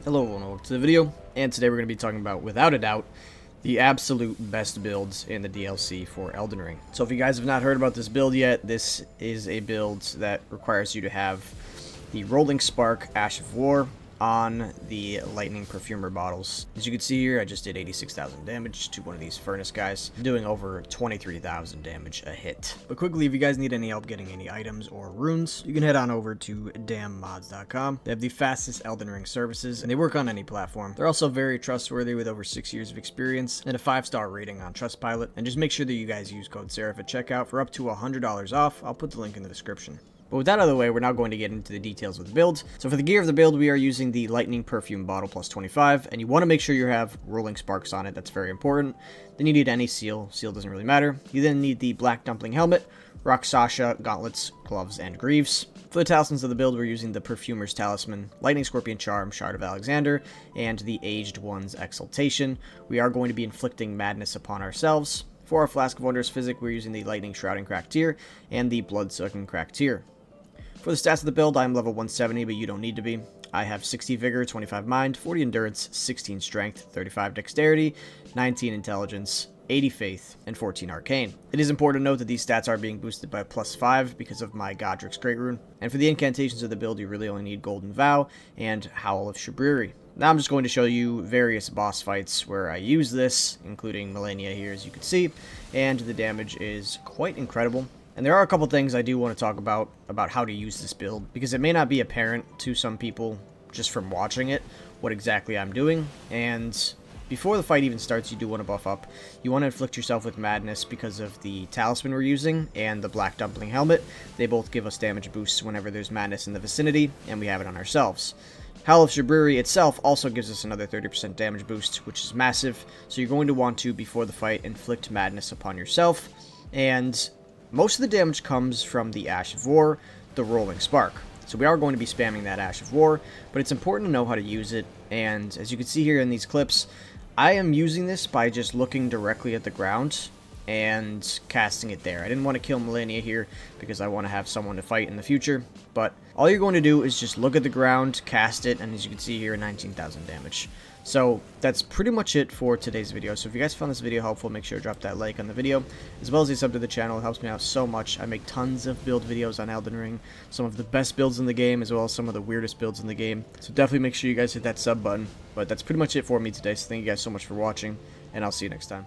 Hello and welcome to the video, and today we're going to be talking about, without a doubt, the absolute best builds in the DLC for Elden Ring. So if you guys have not heard about this build yet, this is a build that requires you to have the Rolling Spark Ash of War on the Lightning Perfumer bottles. As you can see here, I just did 86,000 damage to one of these furnace guys, doing over 23,000 damage a hit. But quickly, if you guys need any help getting any items or runes, you can head on over to damnmods.com. They have the fastest Elden Ring services, and they work on any platform. They're also very trustworthy with over 6 years of experience and a 5-star rating on Trustpilot. And just make sure that you guys use code Seraph at checkout for up to $100 off. I'll put the link in the description. But with that out of the way, we're now going to get into the details of the build. So for the gear of the build, we are using the Lightning Perfume bottle plus 25, and you want to make sure you have Rolling Sparks on it. That's very important. Then you need any seal. Seal doesn't really matter. You then need the Black Dumpling helmet, Rakshasa gauntlets, gloves, and greaves. For the talismans of the build, we're using the Perfumer's Talisman, Lightning Scorpion Charm, Shard of Alexander, and the Aged One's Exaltation. We are going to be inflicting madness upon ourselves. For our Flask of Wondrous Physic, we're using the Lightning Shrouding Crack Tier and the Blood-Sucking Crack Tier. For the stats of the build, I'm level 170, but you don't need to be. I have 60 Vigor, 25 Mind, 40 Endurance, 16 Strength, 35 Dexterity, 19 Intelligence, 80 Faith, and 14 Arcane. It is important to note that these stats are being boosted by +5 because of my Godric's Great Rune. And for the incantations of the build, you really only need Golden Vow and Howl of Shabriri. Now I'm just going to show you various boss fights where I use this, including Melania here as you can see, and the damage is quite incredible. And there are a couple things I do want to talk about how to use this build, because it may not be apparent to some people just from watching it what exactly I'm doing. And before the fight even starts, you do want to buff up. You want to inflict yourself with madness because of the talisman we're using and the Black Dumpling helmet. They both give us damage boosts whenever there's madness in the vicinity, and we have it on ourselves. Howl of Shabriri itself also gives us another 30% damage boost, which is massive. So you're going to want to, before the fight, inflict madness upon yourself. And most of the damage comes from the Ash of War, the Rolling Spark. So we are going to be spamming that Ash of War, but it's important to know how to use it. And as you can see here in these clips, I am using this by just looking directly at the ground and casting it there. I didn't want to kill Melania here because I want to have someone to fight in the future. But all you're going to do is just look at the ground, cast it, and as you can see here, 19,000 damage. So that's pretty much it for today's video. So if you guys found this video helpful, make sure to drop that like on the video, as well as a sub to the channel. It helps me out so much. I make tons of build videos on Elden Ring, some of the best builds in the game, as well as some of the weirdest builds in the game. So definitely make sure you guys hit that sub button. But that's pretty much it for me today. So thank you guys so much for watching, and I'll see you next time.